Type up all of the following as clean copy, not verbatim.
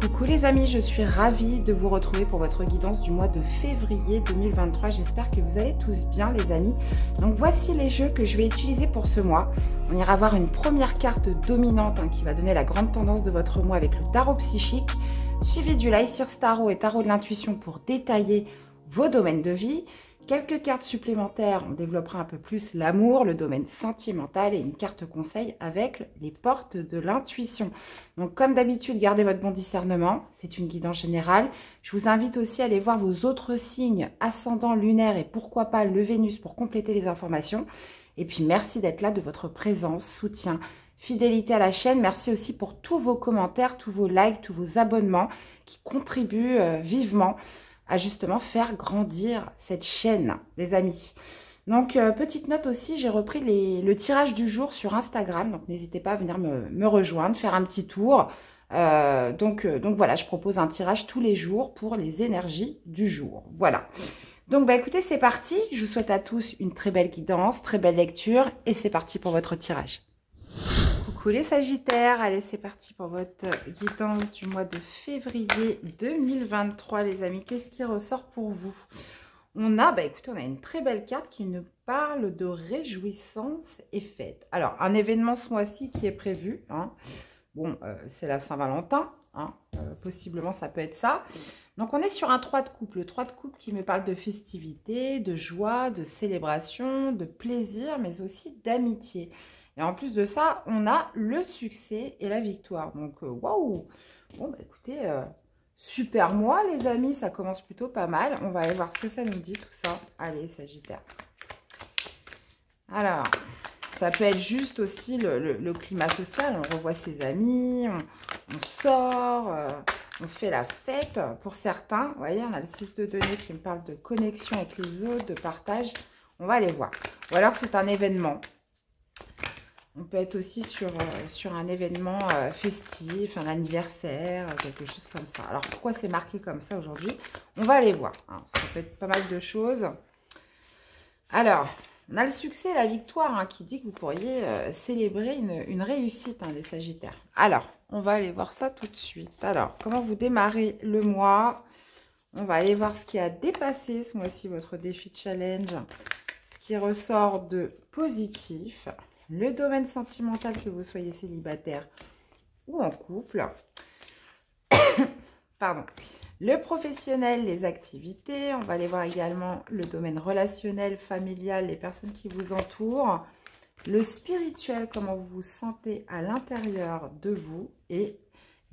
Coucou les amis, je suis ravie de vous retrouver pour votre guidance du mois de février 2023. J'espère que vous allez tous bien les amis. Donc voici les jeux que je vais utiliser pour ce mois. On ira voir une première carte dominante qui va donner la grande tendance de votre mois avec le tarot psychique, suivi du Lysirs Tarot et tarot de l'intuition pour détailler vos domaines de vie. Quelques cartes supplémentaires, on développera un peu plus l'amour, le domaine sentimental et une carte conseil avec les portes de l'intuition. Donc comme d'habitude, gardez votre bon discernement, c'est une guidance générale. Je vous invite aussi à aller voir vos autres signes, ascendant, lunaire et pourquoi pas le Vénus pour compléter les informations. Et puis merci d'être là, de votre présence, soutien, fidélité à la chaîne. Merci aussi pour tous vos commentaires, tous vos likes, tous vos abonnements qui contribuent vivement à justement faire grandir cette chaîne, les amis. Donc, petite note aussi, j'ai repris le tirage du jour sur Instagram. Donc, n'hésitez pas à venir me rejoindre, faire un petit tour. Donc voilà, je propose un tirage tous les jours pour les énergies du jour. Voilà. Donc, bah, écoutez, c'est parti. Je vous souhaite à tous une très belle guidance, très belle lecture. Et c'est parti pour votre tirage. Coucou les Sagittaires, allez c'est parti pour votre guidance du mois de février 2023 les amis. Qu'est-ce qui ressort pour vous? On a, écoutez, on a une très belle carte qui nous parle de réjouissance et fête. Alors, un événement ce mois-ci qui est prévu, bon, c'est la Saint-Valentin, possiblement ça peut être ça. Donc, on est sur un 3 de coupe, le 3 de coupe qui me parle de festivité, de joie, de célébration, de plaisir, mais aussi d'amitié. Et en plus de ça, on a le succès et la victoire. Donc, waouh! Bon, écoutez, super mois, les amis. Ça commence plutôt pas mal. On va aller voir ce que ça nous dit, tout ça. Allez, Sagittaire. Alors, ça peut être juste aussi le climat social. On revoit ses amis, on sort, on fait la fête. Pour certains, vous voyez, on a le 6 de denier qui me parle de connexion avec les autres, de partage. On va aller voir. Ou alors, c'est un événement. On peut être aussi sur un événement festif, un anniversaire, quelque chose comme ça. Alors, pourquoi c'est marqué comme ça aujourd'hui? On va aller voir. Ça peut être pas mal de choses. Alors, on a le succès et la victoire qui dit que vous pourriez célébrer une réussite des Sagittaires. Alors, on va aller voir ça tout de suite. Alors, comment vous démarrez le mois? On va aller voir ce qui a dépassé ce mois-ci votre défi challenge. Ce qui ressort de positif. Le domaine sentimental, que vous soyez célibataire ou en couple. Pardon. Le professionnel, les activités. On va aller voir également le domaine relationnel, familial, les personnes qui vous entourent. Le spirituel, comment vous vous sentez à l'intérieur de vous. Et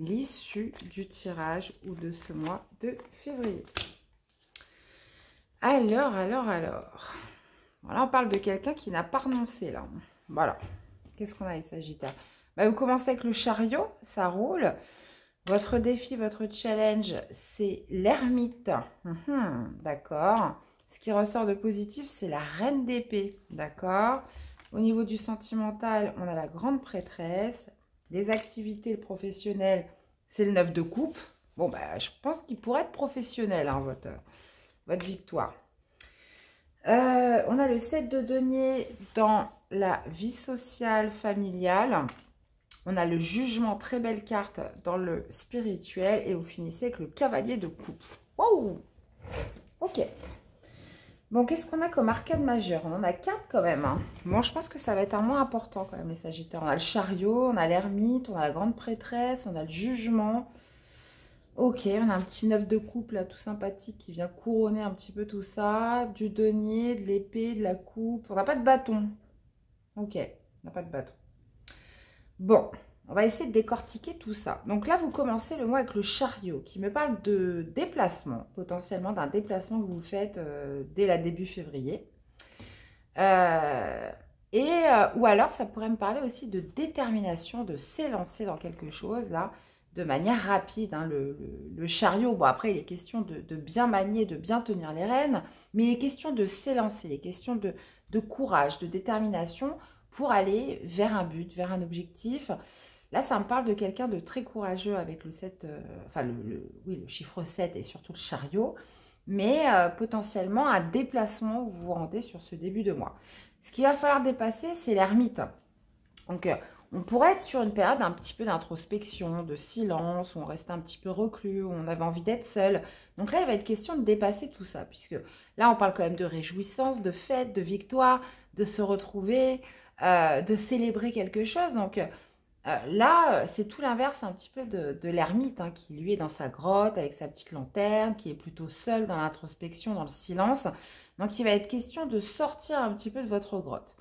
l'issue du tirage ou de ce mois de février. Alors. Voilà, on parle de quelqu'un qui n'a pas renoncé là. Voilà. Qu'est-ce qu'on a les Sagittaires? Vous commencez avec le chariot, ça roule. Votre défi, votre challenge, c'est l'ermite. D'accord. Ce qui ressort de positif, c'est la reine d'épée. D'accord. Au niveau du sentimental, on a la grande prêtresse. Les activités professionnelles, c'est le 9 de coupe. Bon, je pense qu'il pourrait être professionnel, votre victoire. On a le 7 de denier dans la vie sociale, familiale. On a le jugement, très belle carte dans le spirituel. Et vous finissez avec le cavalier de coupe. Wow! Ok. Bon, qu'est-ce qu'on a comme arcade majeur? On en a 4 quand même. Bon, je pense que ça va être un mois important quand même, les Sagittaires. On a le chariot, on a l'ermite, on a la grande prêtresse, on a le jugement. Ok, on a un petit 9 de coupe là, tout sympathique, qui vient couronner un petit peu tout ça. Du denier, de l'épée, de la coupe. On n'a pas de bâton. Ok, on n'a pas de bâton. Bon, on va essayer de décortiquer tout ça. Donc là, vous commencez le mois avec le chariot, qui me parle de déplacement, potentiellement d'un déplacement que vous faites dès la début février. Ou alors, ça pourrait me parler aussi de détermination, de s'élancer dans quelque chose là, de manière rapide. Le chariot, bon après il est question de bien manier, de bien tenir les rênes, mais il est question de s'élancer, il est question de courage, de détermination pour aller vers un but, vers un objectif. Là, ça me parle de quelqu'un de très courageux avec le 7, oui, le chiffre 7 et surtout le chariot, mais potentiellement un déplacement où vous vous rendez sur ce début de mois. Ce qu'il va falloir dépasser, c'est l'ermite. Donc, On pourrait être sur une période un petit peu d'introspection, de silence, où on reste un petit peu reclus, où on avait envie d'être seul. Donc là, il va être question de dépasser tout ça, puisque là, on parle quand même de réjouissance, de fête, de victoire, de se retrouver, de célébrer quelque chose. Donc là, c'est tout l'inverse un petit peu de l'ermite, hein, qui lui est dans sa grotte avec sa petite lanterne, qui est plutôt seul dans l'introspection, dans le silence. Donc il va être question de sortir un petit peu de votre grotte.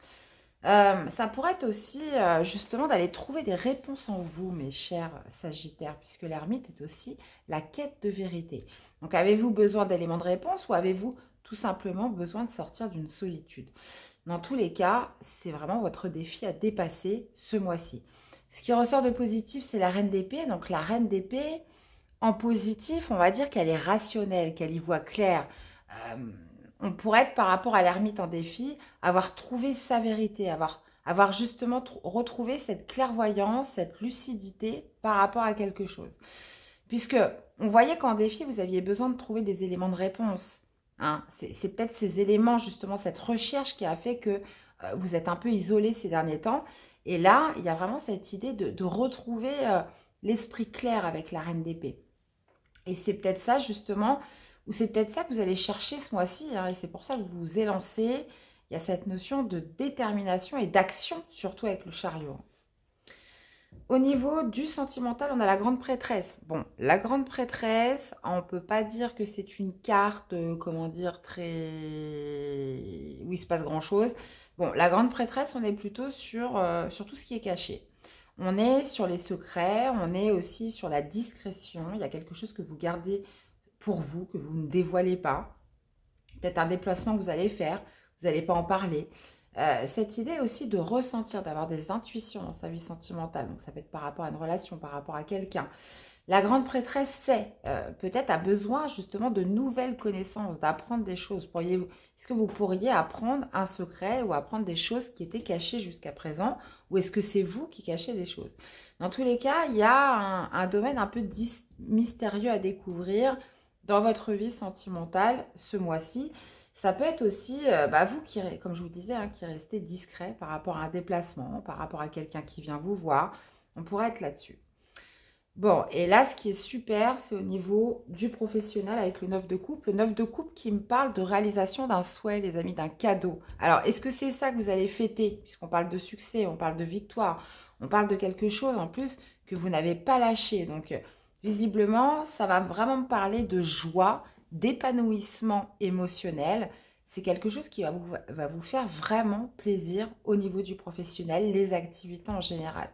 Ça pourrait être aussi justement d'aller trouver des réponses en vous, mes chers Sagittaires, puisque l'ermite est aussi la quête de vérité. Donc avez-vous besoin d'éléments de réponse ou avez-vous tout simplement besoin de sortir d'une solitude? Dans tous les cas, c'est vraiment votre défi à dépasser ce mois-ci. Ce qui ressort de positif, c'est la reine d'épée. Donc la reine d'épée, en positif, on va dire qu'elle est rationnelle, qu'elle y voit clair. On pourrait être par rapport à l'ermite en défi, avoir trouvé sa vérité, avoir justement retrouvé cette clairvoyance, cette lucidité par rapport à quelque chose. Puisque on voyait qu'en défi, vous aviez besoin de trouver des éléments de réponse. Hein. C'est peut-être ces éléments, justement, cette recherche qui a fait que vous êtes un peu isolé ces derniers temps. Et là, il y a vraiment cette idée de retrouver l'esprit clair avec la reine d'épée. Et c'est peut-être ça, justement, ou c'est peut-être ça que vous allez chercher ce mois-ci. Hein, et c'est pour ça que vous vous élancez. Il y a cette notion de détermination et d'action, surtout avec le chariot. Au niveau du sentimental, on a la grande prêtresse. Bon, la grande prêtresse, on ne peut pas dire que c'est une carte, comment dire, très... où il se passe grand-chose. Bon, la grande prêtresse, on est plutôt sur tout ce qui est caché. On est sur les secrets, on est aussi sur la discrétion. Il y a quelque chose que vous gardez pour vous, que vous ne dévoilez pas. Peut-être un déplacement que vous allez faire, vous n'allez pas en parler. Cette idée aussi de ressentir, d'avoir des intuitions dans sa vie sentimentale. Donc ça peut être par rapport à une relation, par rapport à quelqu'un. La grande prêtresse sait, peut-être a besoin justement de nouvelles connaissances, d'apprendre des choses. Est-ce que vous pourriez apprendre un secret ou apprendre des choses qui étaient cachées jusqu'à présent? Ou est-ce que c'est vous qui cachez des choses? Dans tous les cas, il y a un domaine un peu mystérieux à découvrir dans votre vie sentimentale ce mois-ci. Ça peut être aussi, vous qui, comme je vous disais, hein, qui restez discret par rapport à un déplacement, par rapport à quelqu'un qui vient vous voir. On pourrait être là-dessus. Bon, et là, ce qui est super, c'est au niveau du professionnel avec le 9 de coupe. Le 9 de coupe qui me parle de réalisation d'un souhait, les amis, d'un cadeau. Alors, est-ce que c'est ça que vous allez fêter? Puisqu'on parle de succès, on parle de victoire, on parle de quelque chose en plus que vous n'avez pas lâché. Donc, visiblement, ça va vraiment me parler de joie, d'épanouissement émotionnel. C'est quelque chose qui va vous faire vraiment plaisir au niveau du professionnel, les activités en général.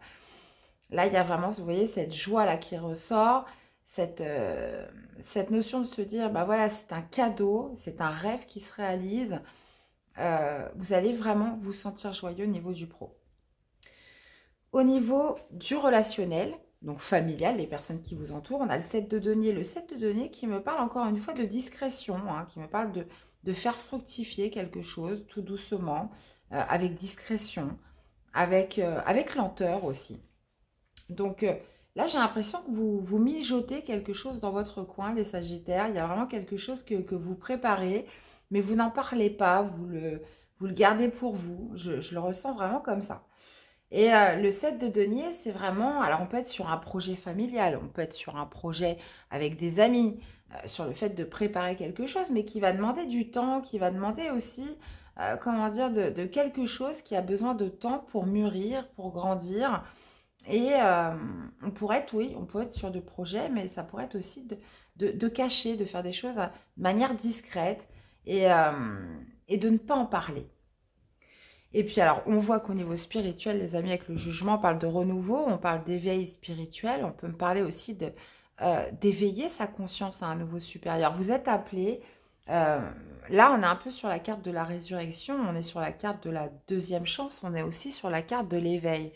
Là, il y a vraiment, vous voyez, cette joie-là qui ressort, cette notion de se dire, voilà, c'est un cadeau, c'est un rêve qui se réalise. Vous allez vraiment vous sentir joyeux au niveau du pro. Au niveau du relationnel, donc familial, les personnes qui vous entourent, on a le 7 de denier. Le 7 de denier qui me parle encore une fois de discrétion, hein, qui me parle de faire fructifier quelque chose tout doucement, avec discrétion, avec lenteur aussi. Donc là, j'ai l'impression que vous mijotez quelque chose dans votre coin, les Sagittaires. Il y a vraiment quelque chose que vous préparez, mais vous n'en parlez pas, vous le gardez pour vous. Je le ressens vraiment comme ça. Et le 7 de denier, c'est vraiment... Alors, on peut être sur un projet familial, on peut être sur un projet avec des amis, sur le fait de préparer quelque chose, mais qui va demander du temps, qui va demander aussi, comment dire, de quelque chose qui a besoin de temps pour mûrir, pour grandir. Et on pourrait être sur des projets, mais ça pourrait être aussi de cacher, de faire des choses de manière discrète et de ne pas en parler. Et puis alors, on voit qu'au niveau spirituel, les amis, avec le jugement, on parle de renouveau, on parle d'éveil spirituel, on peut me parler aussi d'éveiller sa conscience à un nouveau supérieur. Vous êtes appelé, là on est un peu sur la carte de la résurrection, on est sur la carte de la deuxième chance, on est aussi sur la carte de l'éveil.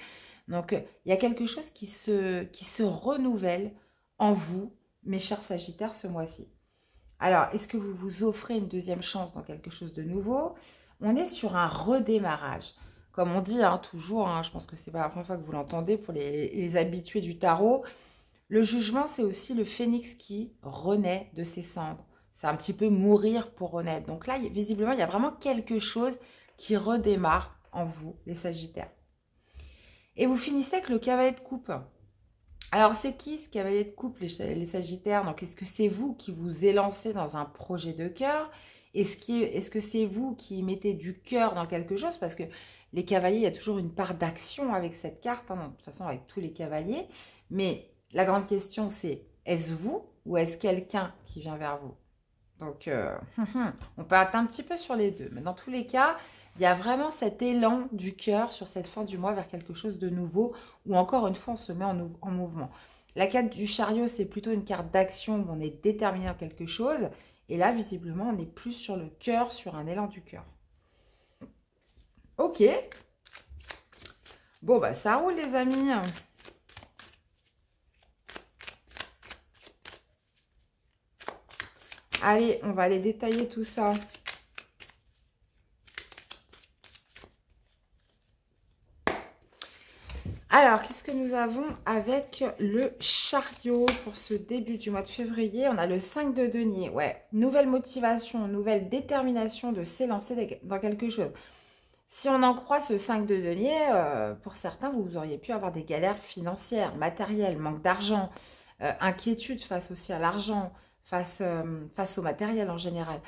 Donc, il y a quelque chose qui se renouvelle en vous, mes chers Sagittaires, ce mois-ci. Alors, est-ce que vous vous offrez une deuxième chance dans quelque chose de nouveau? On est sur un redémarrage. Comme on dit hein, toujours, hein, je pense que ce n'est pas la première fois que vous l'entendez pour les habitués du tarot, le jugement, c'est aussi le phénix qui renaît de ses cendres. C'est un petit peu mourir pour renaître. Donc là, visiblement, il y a vraiment quelque chose qui redémarre en vous, les Sagittaires. Et vous finissez avec le cavalier de coupe. Alors, c'est qui ce cavalier de coupe, les Sagittaires? Donc, est-ce que c'est vous qui vous élancez dans un projet de cœur? Est-ce que c'est vous qui mettez du cœur dans quelque chose? Parce que les cavaliers, il y a toujours une part d'action avec cette carte, hein, de toute façon, avec tous les cavaliers. Mais la grande question, c'est, est-ce vous ou est-ce quelqu'un qui vient vers vous? Donc, on peut être un petit peu sur les deux. Mais dans tous les cas, il y a vraiment cet élan du cœur sur cette fin du mois vers quelque chose de nouveau, où encore une fois, on se met en mouvement. La carte du chariot, c'est plutôt une carte d'action où on est déterminé dans quelque chose. Et là, visiblement, on est plus sur le cœur, sur un élan du cœur. Ok. Bon, bah ça roule les amis. Allez, on va aller détailler tout ça. Alors, qu'est-ce que nous avons avec le chariot pour ce début du mois de février? On a le 5 de denier. Ouais, nouvelle motivation, nouvelle détermination de s'élancer dans quelque chose. Si on en croit ce 5 de denier, pour certains, vous auriez pu avoir des galères financières, matérielles, manque d'argent, inquiétude face aussi à l'argent, face au matériel en général.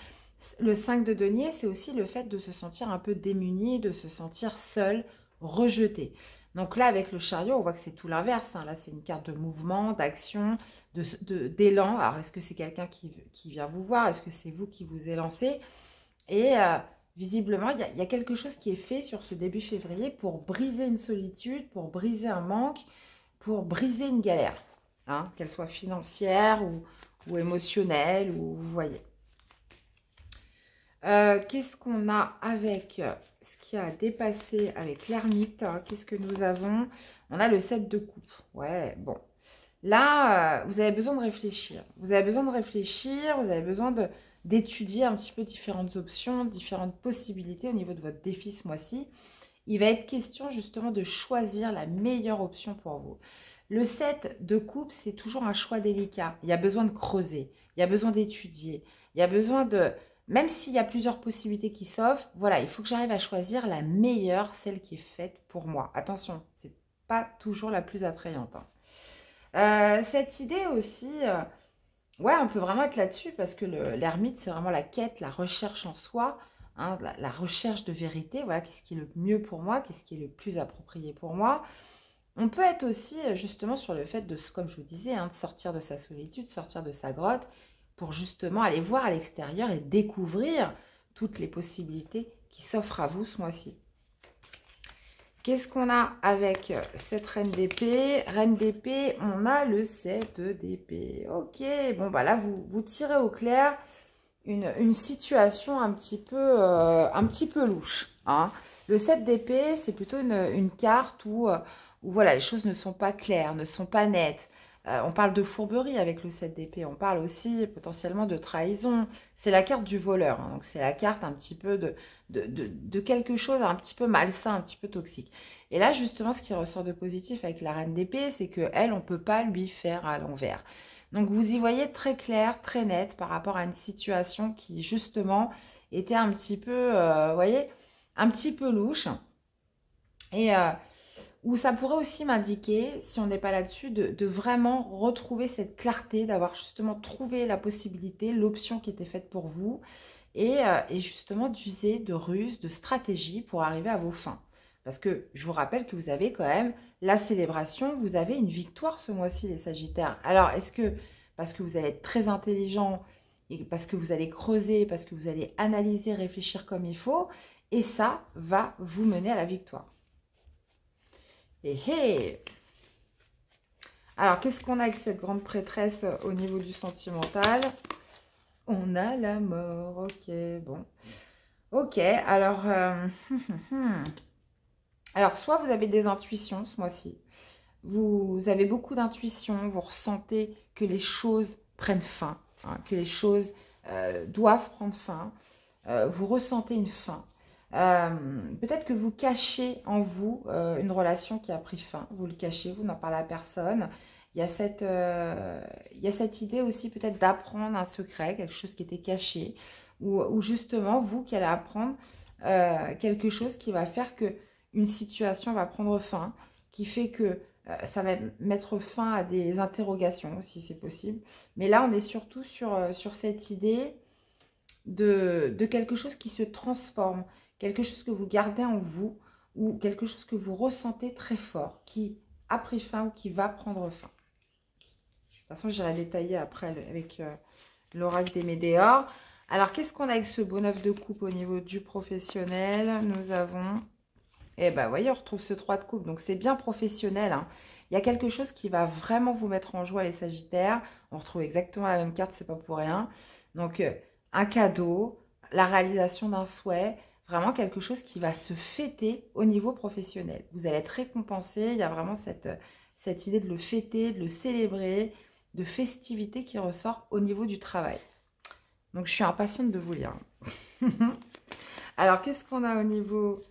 Le 5 de denier, c'est aussi le fait de se sentir un peu démuni, de se sentir seul, rejeté. Donc là, avec le chariot, on voit que c'est tout l'inverse. Hein. Là, c'est une carte de mouvement, d'action, d'élan. Alors, est-ce que c'est quelqu'un qui vient vous voir? Est-ce que c'est vous qui vous élancez? Et visiblement, il y a quelque chose qui est fait sur ce début février pour briser une solitude, pour briser un manque, pour briser une galère. Hein, qu'elle soit financière ou émotionnelle, ou vous voyez. Qu'est-ce qu'on a avec ce qui a dépassé avec l'ermite? Qu'est-ce que nous avons? On a le 7 de coupe. Ouais, bon. Là, vous avez besoin de réfléchir. Vous avez besoin de réfléchir, vous avez besoin d'étudier un petit peu différentes options, différentes possibilités au niveau de votre défi ce mois-ci. Il va être question justement de choisir la meilleure option pour vous. Le 7 de coupe, c'est toujours un choix délicat. Il y a besoin de creuser, il y a besoin d'étudier, il y a besoin de... Même s'il y a plusieurs possibilités qui s'offrent, voilà, il faut que j'arrive à choisir la meilleure, celle qui est faite pour moi. Attention, c'est pas toujours la plus attrayante. Hein. Cette idée aussi, ouais, on peut vraiment être là-dessus parce que l'ermite, c'est vraiment la quête, la recherche en soi, hein, la recherche de vérité. Voilà, qu'est-ce qui est le mieux pour moi, qu'est-ce qui est le plus approprié pour moi. On peut être aussi justement sur le fait de, comme je vous disais, hein, de sortir de sa solitude, sortir de sa grotte, pour justement aller voir à l'extérieur et découvrir toutes les possibilités qui s'offrent à vous ce mois-ci. Qu'est-ce qu'on a avec cette reine d'épée? Reine d'épée, on a le 7 d'épée. Ok, bon bah là, vous tirez au clair une situation un petit peu louche. Hein. Le 7 d'épée, c'est plutôt une carte où voilà, les choses ne sont pas claires, ne sont pas nettes. On parle de fourberie avec le 7 d'épée. On parle aussi potentiellement de trahison. C'est la carte du voleur. Hein, donc, c'est la carte un petit peu de quelque chose un petit peu malsain, un petit peu toxique. Et là, justement, ce qui ressort de positif avec la reine d'épée, c'est qu'elle, on ne peut pas lui faire à l'envers. Donc, vous y voyez très clair, très net par rapport à une situation qui, justement, était un petit peu, vous voyez, un petit peu louche. Et... où ça pourrait aussi m'indiquer, si on n'est pas là-dessus, de vraiment retrouver cette clarté, d'avoir justement trouvé la possibilité, l'option qui était faite pour vous, et justement d'user de ruses, de stratégies pour arriver à vos fins. Parce que je vous rappelle que vous avez quand même la célébration, vous avez une victoire ce mois-ci, les Sagittaires. Alors, est-ce que, parce que vous allez être très intelligent, et parce que vous allez creuser, parce que vous allez analyser, réfléchir comme il faut, et ça va vous mener à la victoire. Et alors, qu'est-ce qu'on a avec cette grande prêtresse au niveau du sentimental? On a la mort, ok, bon. Ok, alors, alors soit vous avez des intuitions ce mois-ci, vous avez beaucoup d'intuitions, vous ressentez que les choses prennent fin, hein, que les choses doivent prendre fin, vous ressentez une fin. Peut-être que vous cachez en vous une relation qui a pris fin, vous le cachez, vous n'en parlez à personne. Il y a cette idée aussi peut-être d'apprendre un secret, quelque chose qui était caché, ou justement vous qui allez apprendre quelque chose qui va faire que une situation va prendre fin, qui fait que ça va mettre fin à des interrogations, si c'est possible. Mais là, on est surtout sur cette idée de quelque chose qui se transforme, quelque chose que vous gardez en vous, ou quelque chose que vous ressentez très fort, qui a pris fin ou qui va prendre fin. De toute façon, j'irai détailler après avec l'oracle des Médéors. Alors, qu'est-ce qu'on a avec ce beau 9 de coupe au niveau du professionnel? Nous avons... Eh ben, vous voyez, on retrouve ce 3 de coupe. Donc, c'est bien professionnel. Hein. Il y a quelque chose qui va vraiment vous mettre en joie, les Sagittaires. On retrouve exactement la même carte, c'est pas pour rien. Donc, un cadeau, la réalisation d'un souhait, vraiment quelque chose qui va se fêter au niveau professionnel. Vous allez être récompensé. Il y a vraiment cette idée de le fêter, de le célébrer, de festivité qui ressort au niveau du travail. Donc, je suis impatiente de vous lire. Alors, qu'est-ce qu'on a au niveau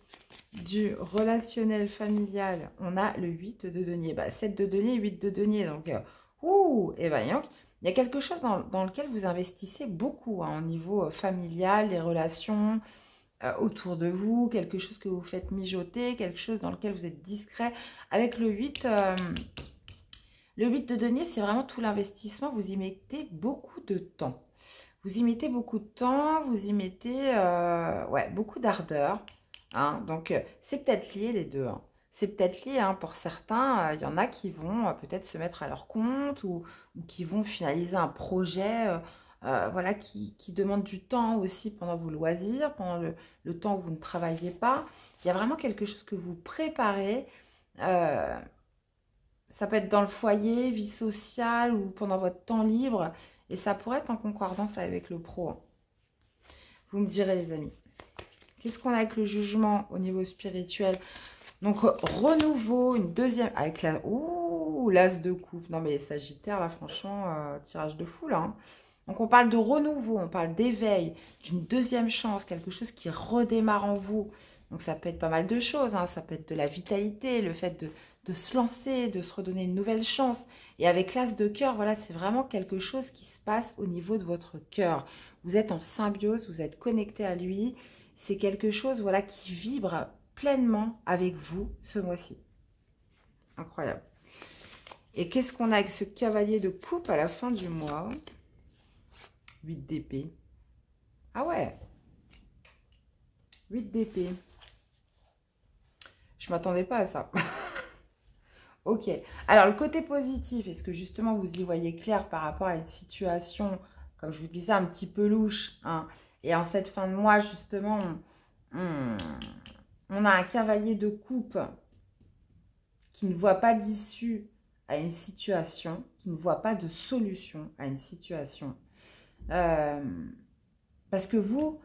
du relationnel familial? On a le 8 de denier. 7 de denier, 8 de denier. Donc, et ben, il y a quelque chose dans lequel vous investissez beaucoup au niveau familial, les relations autour de vous, quelque chose que vous faites mijoter, quelque chose dans lequel vous êtes discret. Avec le 8 de denier, c'est vraiment tout l'investissement. Vous y mettez beaucoup de temps. Vous y mettez beaucoup de temps, vous y mettez beaucoup d'ardeur. Hein. Donc, c'est peut-être lié les deux. Hein. C'est peut-être lié pour certains. Il y en a qui vont peut-être se mettre à leur compte ou qui vont finaliser un projet qui demande du temps aussi pendant vos loisirs, pendant le temps où vous ne travaillez pas. Il y a vraiment quelque chose que vous préparez. Ça peut être dans le foyer, vie sociale ou pendant votre temps libre. Et ça pourrait être en concordance avec le pro. Hein. Vous me direz, les amis. Qu'est-ce qu'on a avec le jugement au niveau spirituel? Donc, renouveau, une deuxième... Avec la... Ouh, l'as de coupe. Non, mais les Sagittaires, là, franchement, tirage de fou, là. Hein. Donc, on parle de renouveau, on parle d'éveil, d'une deuxième chance, quelque chose qui redémarre en vous. Donc, ça peut être pas mal de choses. Hein. Ça peut être de la vitalité, le fait de se lancer, de se redonner une nouvelle chance. Et avec l'as de cœur, voilà, c'est vraiment quelque chose qui se passe au niveau de votre cœur. Vous êtes en symbiose, vous êtes connecté à lui. C'est quelque chose voilà, qui vibre pleinement avec vous ce mois-ci. Incroyable. Et qu'est-ce qu'on a avec ce cavalier de coupe à la fin du mois? 8 d'épée. Ah ouais. 8 d'épée. Je ne m'attendais pas à ça. Ok. Alors, le côté positif, est-ce que justement vous y voyez clair par rapport à une situation, comme je vous disais, un petit peu louche, hein, et en cette fin de mois, justement, on a un cavalier de coupe qui ne voit pas d'issue à une situation, qui ne voit pas de solution à une situation. Parce que vous,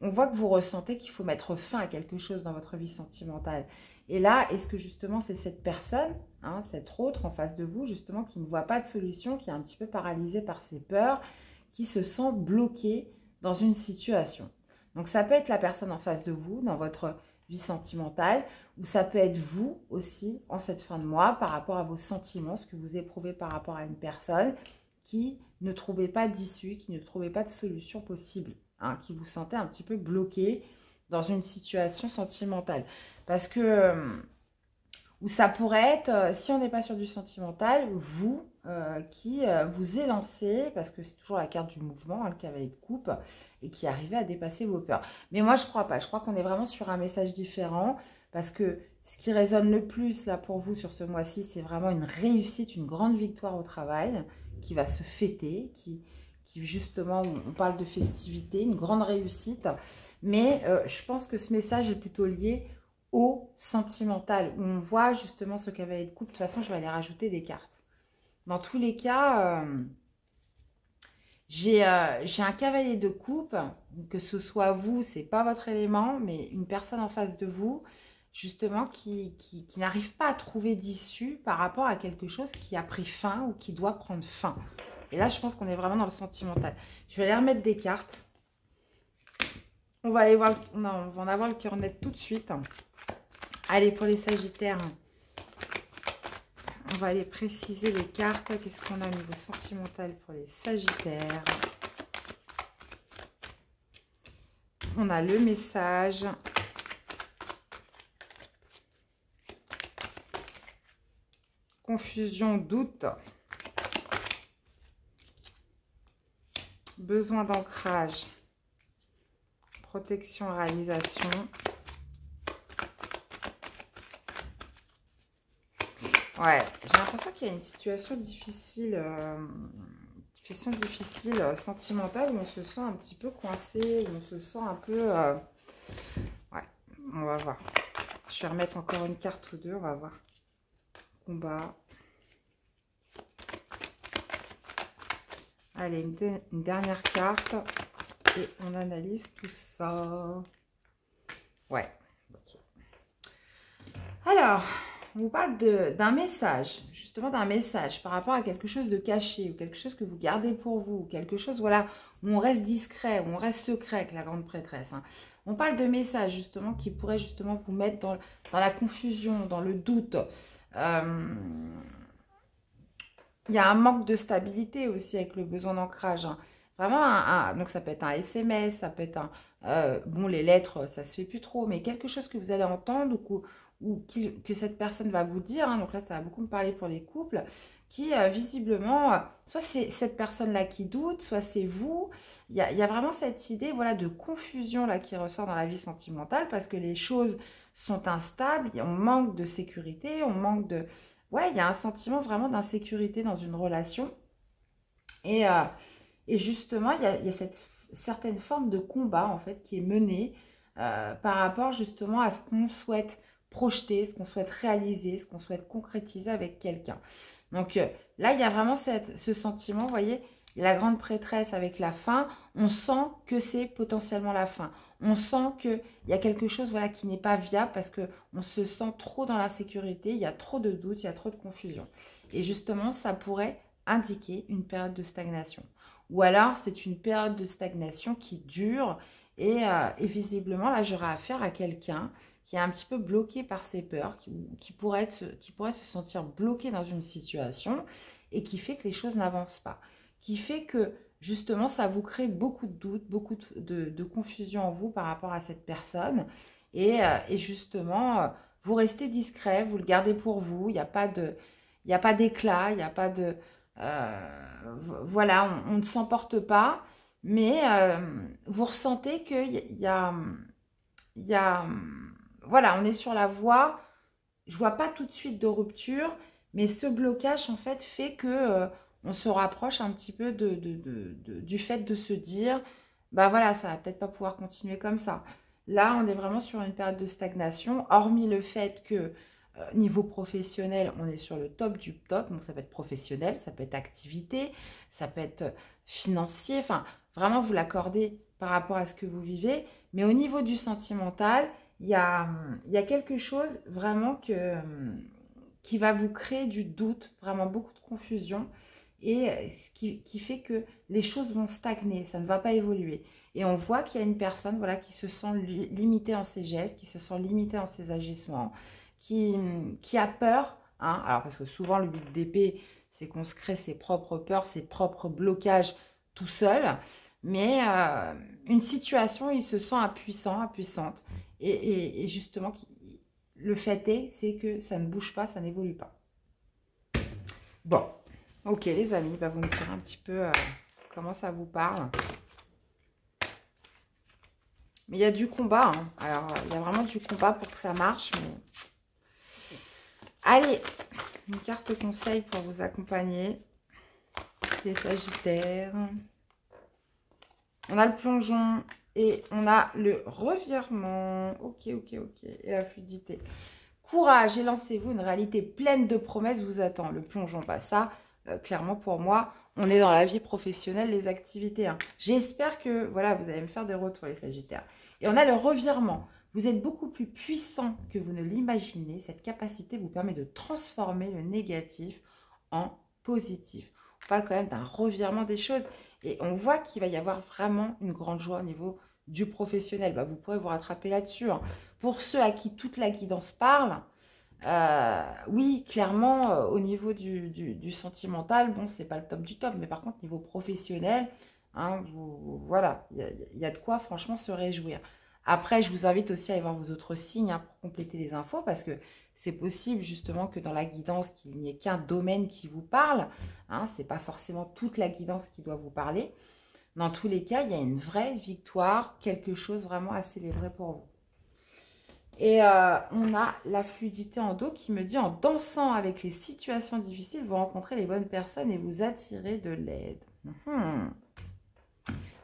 on voit que vous ressentez qu'il faut mettre fin à quelque chose dans votre vie sentimentale. Et là, est-ce que justement c'est cette personne, hein, cette autre en face de vous, justement, qui ne voit pas de solution, qui est un petit peu paralysée par ses peurs, qui se sent bloquée dans une situation. Donc ça peut être la personne en face de vous, dans votre vie sentimentale, ou ça peut être vous aussi, en cette fin de mois, par rapport à vos sentiments, ce que vous éprouvez par rapport à une personne qui ne trouvait pas d'issue, qui ne trouvait pas de solution possible, hein, qui vous sentez un petit peu bloqué dans une situation sentimentale. Parce que, ou ça pourrait être, si on n'est pas sur du sentimental, vous qui vous élancez, parce que c'est toujours la carte du mouvement, hein, le cavalier de coupe, et qui arrivez à dépasser vos peurs. Mais moi, je ne crois pas. Je crois qu'on est vraiment sur un message différent, parce que ce qui résonne le plus là pour vous sur ce mois-ci, c'est vraiment une réussite, une grande victoire au travail, qui va se fêter, qui justement, on parle de festivité, une grande réussite. Mais je pense que ce message est plutôt lié au sentimental, où on voit justement ce cavalier de coupe. De toute façon, je vais aller rajouter des cartes. Dans tous les cas, j'ai un cavalier de coupe, que ce soit vous, c'est pas votre élément, mais une personne en face de vous, justement, qui n'arrive pas à trouver d'issue par rapport à quelque chose qui a pris fin ou qui doit prendre fin. Et là, je pense qu'on est vraiment dans le sentimental. Je vais aller remettre des cartes. On va aller voir, on va en avoir le cœur net tout de suite. Allez, pour les Sagittaires, on va aller préciser les cartes. Qu'est-ce qu'on a au niveau sentimental pour les Sagittaires? On a le message. confusion, doute, besoin d'ancrage, protection, réalisation. Ouais, j'ai l'impression qu'il y a une situation difficile, sentimentale, où on se sent un petit peu coincé, où on se sent un peu... Ouais, on va voir. Je vais remettre encore une carte ou deux, on va voir. Combat. Allez, une dernière carte et on analyse tout ça. Ouais, ok. Alors, on vous parle d'un message, justement d'un message par rapport à quelque chose de caché ou quelque chose que vous gardez pour vous, quelque chose, voilà, où on reste discret, où on reste secret avec la grande prêtresse. Hein. On parle de messages, justement, qui pourraient justement vous mettre dans la confusion, dans le doute. Il y a un manque de stabilité aussi avec le besoin d'ancrage. Hein. Vraiment, donc ça peut être un SMS, ça peut être bon, les lettres, ça se fait plus trop, mais quelque chose que vous allez entendre ou que cette personne va vous dire. Hein, donc là, ça va beaucoup me parler pour les couples, qui visiblement, soit c'est cette personne-là qui doute, soit c'est vous. Il y a vraiment cette idée, voilà, de confusion là qui ressort dans la vie sentimentale parce que les choses sont instables, on manque de sécurité, on manque de... Ouais, il y a un sentiment vraiment d'insécurité dans une relation. Et justement, il y a cette certaine forme de combat, en fait, qui est menée par rapport justement à ce qu'on souhaite projeter, ce qu'on souhaite réaliser, ce qu'on souhaite concrétiser avec quelqu'un. Donc là, il y a vraiment ce sentiment, vous voyez, la grande prêtresse avec la fin, on sent que c'est potentiellement la fin. On sent qu'il y a quelque chose, voilà, qui n'est pas viable parce qu'on se sent trop dans l'insécurité, il y a trop de doutes, il y a trop de confusion. Et justement, ça pourrait indiquer une période de stagnation. Ou alors, c'est une période de stagnation qui dure et visiblement, là, j'aurai affaire à quelqu'un qui est un petit peu bloqué par ses peurs, qui pourrait se sentir bloqué dans une situation et qui fait que les choses n'avancent pas. Qui fait que, justement, ça vous crée beaucoup de doutes, beaucoup de confusion en vous par rapport à cette personne. Et justement, vous restez discret, vous le gardez pour vous, il n'y a pas d'éclat, il n'y a pas de... voilà, on ne s'emporte pas, mais vous ressentez qu'il y a voilà, on est sur la voie. Je vois pas tout de suite de rupture, mais ce blocage, en fait, fait que on se rapproche un petit peu du fait de se dire, bah voilà, ça va peut-être pas pouvoir continuer comme ça. Là, on est vraiment sur une période de stagnation, hormis le fait que niveau professionnel, on est sur le top du top. Donc, ça peut être professionnel, ça peut être activité, ça peut être financier. Enfin, vraiment, vous l'accordez par rapport à ce que vous vivez. Mais au niveau du sentimental, il y a quelque chose vraiment qui va vous créer du doute, vraiment beaucoup de confusion. Et ce qui fait que les choses vont stagner, ça ne va pas évoluer. Et on voit qu'il y a une personne, voilà, qui se sent limitée en ses gestes, qui se sent limitée en ses agissements, qui a peur. Hein, alors, parce que souvent, le 8 d'épée, c'est qu'on se crée ses propres peurs, ses propres blocages tout seul. Mais une situation où il se sent impuissant, impuissante. Et justement, le fait c'est que ça ne bouge pas, ça n'évolue pas. Bon, ok les amis, bah vous me direz un petit peu comment ça vous parle. Mais il y a du combat, hein. Alors il y a vraiment du combat pour que ça marche. Mais... Allez, une carte conseil pour vous accompagner. Les Sagittaires. On a le plongeon et on a le revirement. Ok. Et la fluidité. Courage et lancez-vous. Une réalité pleine de promesses vous attend. Le plongeon, pas ça. Clairement, pour moi, on est dans la vie professionnelle, les activités. Hein. J'espère que, voilà, vous allez me faire des retours, les Sagittaires. Et on a le revirement. Vous êtes beaucoup plus puissant que vous ne l'imaginez. Cette capacité vous permet de transformer le négatif en positif. On parle quand même d'un revirement des choses. Et on voit qu'il va y avoir vraiment une grande joie au niveau du professionnel. Bah, vous pourrez vous rattraper là-dessus. Hein. Pour ceux à qui toute la guidance parle, oui, clairement, au niveau du sentimental, bon, c'est pas le top du top. Mais par contre, niveau professionnel, hein, voilà, il y a de quoi franchement se réjouir. Après, je vous invite aussi à aller voir vos autres signes hein, pour compléter les infos parce que c'est possible justement que dans la guidance, qu'il n'y ait qu'un domaine qui vous parle. Hein, ce n'est pas forcément toute la guidance qui doit vous parler. Dans tous les cas, il y a une vraie victoire, quelque chose vraiment à célébrer pour vous. Et on a la fluidité en dos qui me dit en dansant avec les situations difficiles, vous rencontrez les bonnes personnes et vous attirez de l'aide.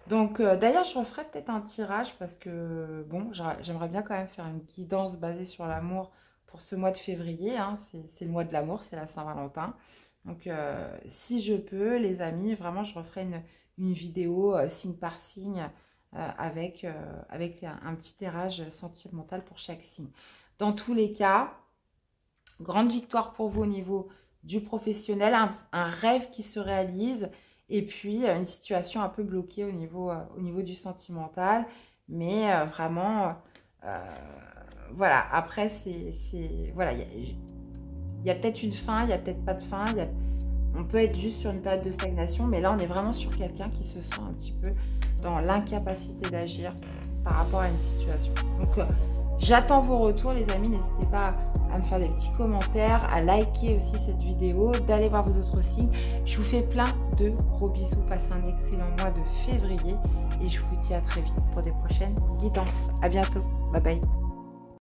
Donc d'ailleurs, je referai peut-être un tirage parce que bon, j'aimerais bien quand même faire une guidance basée sur l'amour pour ce mois de février. Hein. C'est le mois de l'amour, c'est la Saint-Valentin. Donc si je peux, les amis, vraiment, je referai une vidéo signe par signe avec un petit tirage sentimental pour chaque signe. Dans tous les cas, grande victoire pour vous au niveau du professionnel, un rêve qui se réalise et puis une situation un peu bloquée au niveau du sentimental. Mais vraiment, voilà, après, voilà, il y a peut-être une fin, il n'y a peut-être pas de fin, on peut être juste sur une période de stagnation, mais là, on est vraiment sur quelqu'un qui se sent un petit peu dans l'incapacité d'agir par rapport à une situation. Donc, j'attends vos retours, les amis. N'hésitez pas à me faire des petits commentaires, à liker aussi cette vidéo, d'aller voir vos autres signes. Je vous fais plein de gros bisous. Passez un excellent mois de février et je vous dis à très vite pour des prochaines guidances. À bientôt. Bye bye.